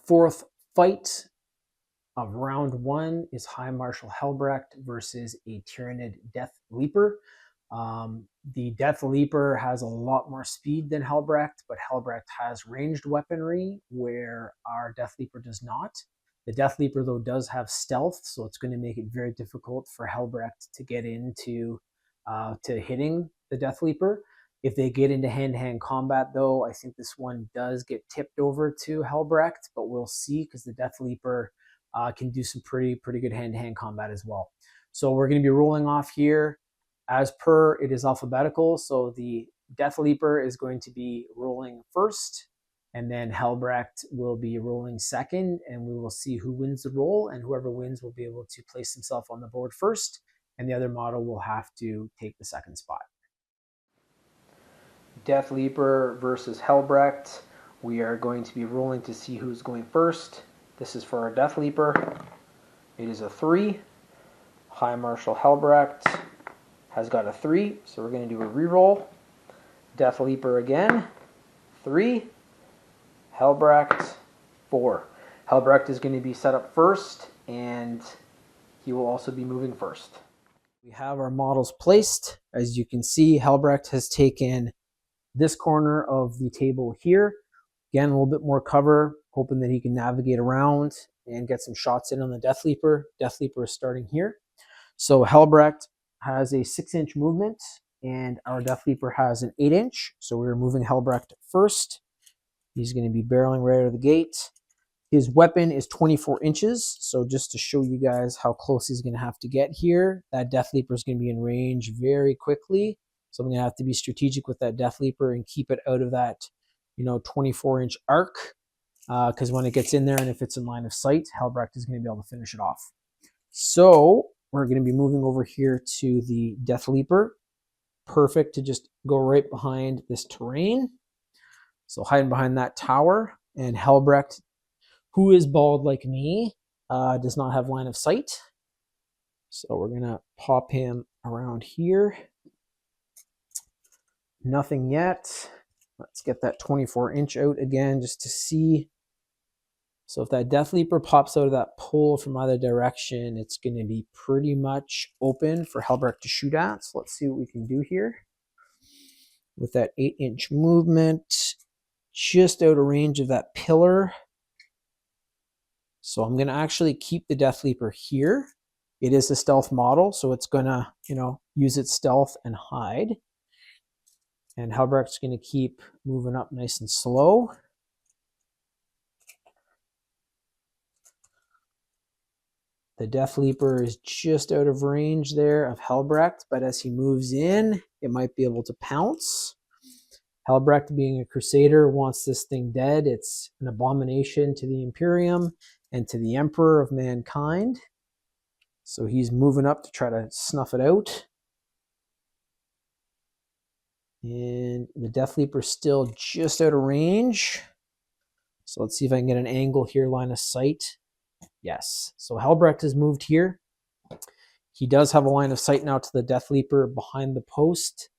fourth fight of round one is High Marshal Helbrecht versus a Tyranid Deathleaper. The Deathleaper has a lot more speed than Helbrecht, but Helbrecht has ranged weaponry where our Deathleaper does not. The Deathleaper, though, does have stealth, so it's going to make it very difficult for Helbrecht to get into to hitting the Deathleaper. If they get into hand-to-hand combat, though, I think this one does get tipped over to Helbrecht, but we'll see because the Deathleaper can do some pretty good hand-to-hand combat as well. So we're going to be rolling off here. As per, it is alphabetical, so the Deathleaper is going to be rolling first, and then Helbrecht will be rolling second, and we will see who wins the roll, and whoever wins will be able to place himself on the board first, and the other model will have to take the second spot. Deathleaper versus Helbrecht. We are going to be rolling to see who's going first. This is for our Deathleaper. It is a 3. High Marshal Helbrecht has got a 3, so we're going to do a reroll. Deathleaper again, 3. Helbrecht, 4. Helbrecht is going to be set up first, and he will also be moving first. We have our models placed. As you can see, Helbrecht has taken this corner of the table here. Again, a little bit more cover, hoping that he can navigate around and get some shots in on the Deathleaper. Deathleaper is starting here. So Helbrecht has a 6-inch movement, and our Deathleaper has an 8-inch. So we're moving Helbrecht first. He's going to be barreling right out of the gate. His weapon is 24 inches. So just to show you guys how close he's going to have to get here, that Deathleaper is going to be in range very quickly. So I'm going to have to be strategic with that Deathleaper and keep it out of that, 24-inch arc. Because when it gets in there and if it's in line of sight, Helbrecht is going to be able to finish it off. So we're going to be moving over here to the Deathleaper. Perfect to just go right behind this terrain. So hiding behind that tower. And Helbrecht, who is bald like me, does not have line of sight. So we're going to pop him around here. Nothing yet. Let's get that 24-inch out again just to see. So if that Deathleaper pops out of that pole from either direction, it's going to be pretty much open for Helbrecht to shoot at. So let's see what we can do here. With that 8-inch movement, just out of range of that pillar. So I'm going to actually keep the Deathleaper here. It is a stealth model, so it's going to, use its stealth and hide. And Helbrecht's going to keep moving up nice and slow. The Deathleaper is just out of range there of Helbrecht, but as he moves in, it might be able to pounce. Helbrecht, being a crusader, wants this thing dead. It's an abomination to the Imperium and to the Emperor of mankind. So he's moving up to try to snuff it out. And the Deathleaper still just out of range. So let's see if I can get an angle here, line of sight. Yes. So Helbrecht has moved here. He does have a line of sight now to the Deathleaper behind the post.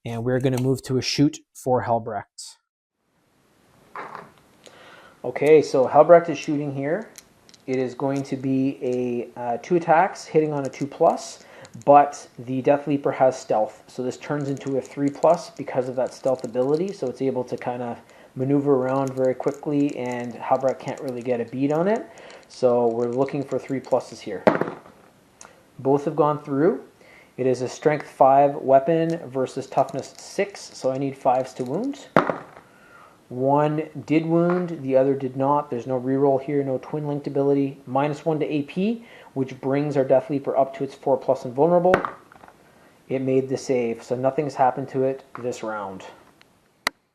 And we're going to move to a shoot for Helbrecht. Okay, so Helbrecht is shooting here. It is going to be a 2 attacks, hitting on a 2+. But the Deathleaper has stealth, so this turns into a 3+ because of that stealth ability, so it's able to kind of maneuver around very quickly, and Helbrecht can't really get a bead on it, so we're looking for 3+s here. Both have gone through. It is a strength 5 weapon versus toughness 6, so I need 5s to wound. One did wound, the other did not. There's no reroll here, no twin linked ability. -1 to AP, which brings our Deathleaper up to its 4+ invulnerable. It made the save, so nothing's happened to it this round.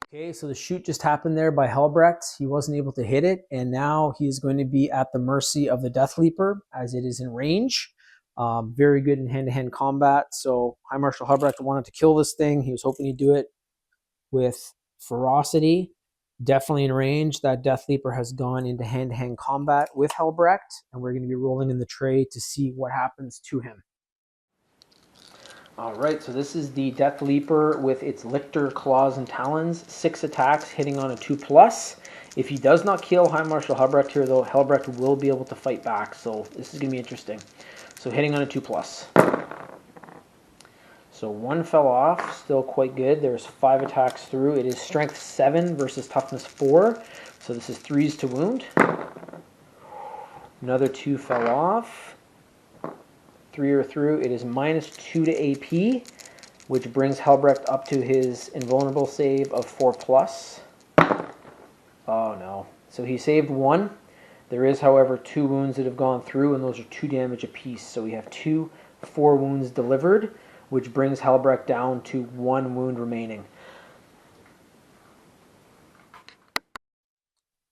Okay, so the shoot just happened there by Helbrecht. He wasn't able to hit it, and now he's going to be at the mercy of the Deathleaper as it is in range. Very good in hand-to-hand combat, so High Marshal Helbrecht wanted to kill this thing. He was hoping he'd do it with ferocity. Definitely in range. That Deathleaper has gone into hand-to-hand combat with Helbrecht, and we're going to be rolling in the tray to see what happens to him. All right, so this is the Deathleaper with its Lictor claws and talons. 6 attacks, hitting on a 2+. If he does not kill High Marshal Helbrecht here, though, Helbrecht will be able to fight back. So this is going to be interesting. So hitting on a 2+. So 1 fell off, still quite good. There's 5 attacks through. It is strength 7 versus toughness 4. So this is 3s to wound. Another 2 fell off. 3 are through. It is -2 to AP, which brings Helbrecht up to his invulnerable save of 4+. Oh no. So he saved 1. There is, however, 2 wounds that have gone through, and those are 2 damage apiece. So we have 2 4 wounds delivered, which brings Helbrecht down to 1 wound remaining.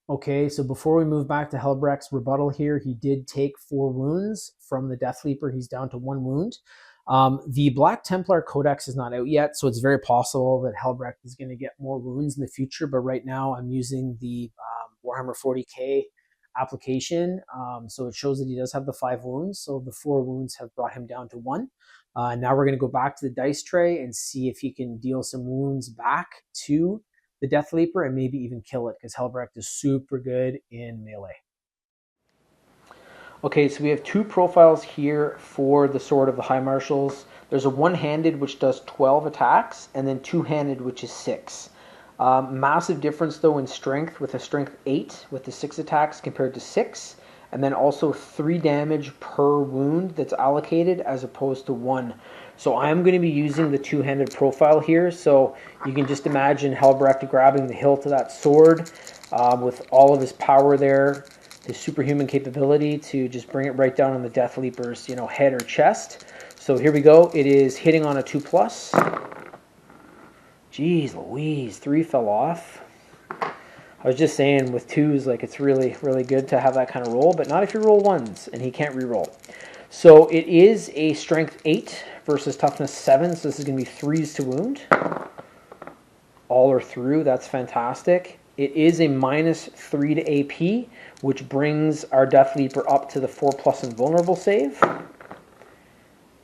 Okay, so before we move back to Helbrecht's rebuttal here, he did take 4 wounds from the Deathleaper. He's down to 1 wound. The Black Templar Codex is not out yet, so it's very possible that Helbrecht is going to get more wounds in the future, but right now I'm using the Warhammer 40K application, so it shows that he does have the 5 wounds, so the 4 wounds have brought him down to 1. Now we're going to go back to the dice tray and see if he can deal some wounds back to the Deathleaper and maybe even kill it, because Helbrecht is super good in melee. Okay, so we have 2 profiles here for the Sword of the High Marshals. There's a one-handed, which does 12 attacks, and then two-handed, which is 6. Massive difference, though, in strength, with a strength 8 with the 6 attacks compared to 6, and then also 3 damage per wound that's allocated as opposed to 1. So I'm going to be using the two-handed profile here, so you can just imagine Helbrecht grabbing the hilt of that sword with all of his power there, his superhuman capability to just bring it right down on the Deathleaper's, head or chest. So here we go. It is hitting on a 2+. Jeez Louise, 3 fell off. I was just saying with 2s, like, it's really, really good to have that kind of roll, but not if you roll 1s, and he can't re-roll. So it is a strength 8 versus toughness 7, so this is going to be 3s to wound. All are through. That's fantastic. It is a -3 to AP, which brings our Deathleaper up to the 4+ invulnerable save.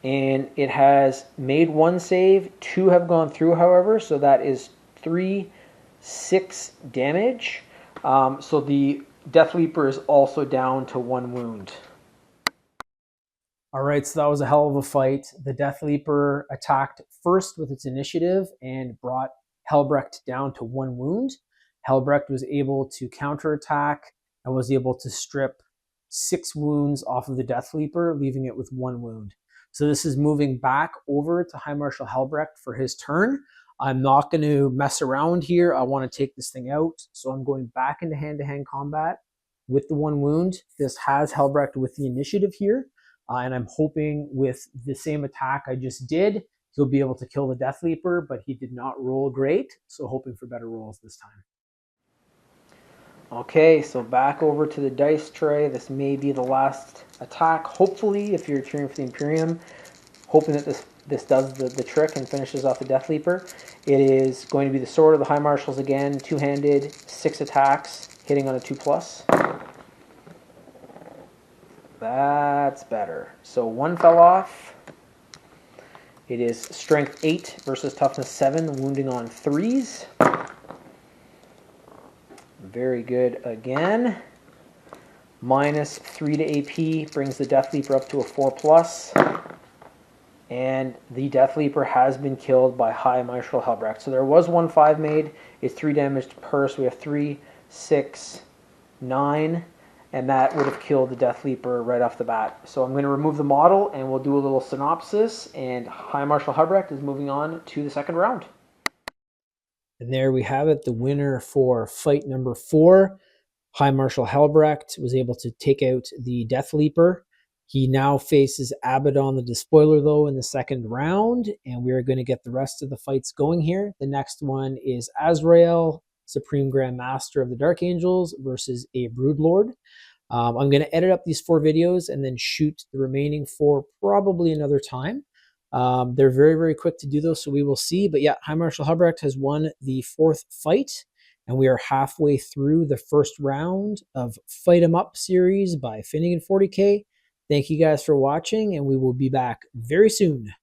And it has made 1 save. 2 have gone through, however, so that is 3, 6 damage. So the Deathleaper is also down to 1 wound. All right, so that was a hell of a fight. The Deathleaper attacked first with its initiative and brought Helbrecht down to 1 wound. Helbrecht was able to counterattack and was able to strip 6 wounds off of the Deathleaper, leaving it with 1 wound. So this is moving back over to High Marshal Helbrecht for his turn. I'm not going to mess around here. I want to take this thing out. So I'm going back into hand-to-hand combat with the 1 wound. This has Helbrecht with the initiative here. And I'm hoping with the same attack I just did, he'll be able to kill the Deathleaper, but he did not roll great. So hoping for better rolls this time. Okay, so back over to the dice tray. This may be the last attack. Hopefully, if you're cheering for the Imperium, hoping that this does the trick and finishes off the Deathleaper. It is going to be the Sword of the High Marshals again, two-handed, 6 attacks, hitting on a 2+. That's better. So 1 fell off. It is strength 8 versus toughness 7, wounding on 3s. Very good again. -3 to AP brings the Deathleaper up to a 4+. And the Deathleaper has been killed by High Marshal Helbrecht. So there was 1 5 made. It's 3 damage per. So we have 3, 6, 9. And that would have killed the Deathleaper right off the bat. So I'm going to remove the model and we'll do a little synopsis. And High Marshal Helbrecht is moving on to the second round. And there we have it, the winner for fight number 4. High Marshal Helbrecht was able to take out the Deathleaper. He now faces Abaddon the Despoiler, though, in the second round, and we are going to get the rest of the fights going here. The next one is Azrael, Supreme Grand Master of the Dark Angels, versus a Broodlord. I'm going to edit up these 4 videos and then shoot the remaining 4 probably another time. They're very, very quick to do those, so we will see. But yeah, High Marshal Helbrecht has won the 4th fight, and we are halfway through the first round of Fight 'em Up series by Finnigan 40K. Thank you guys for watching, and we will be back very soon.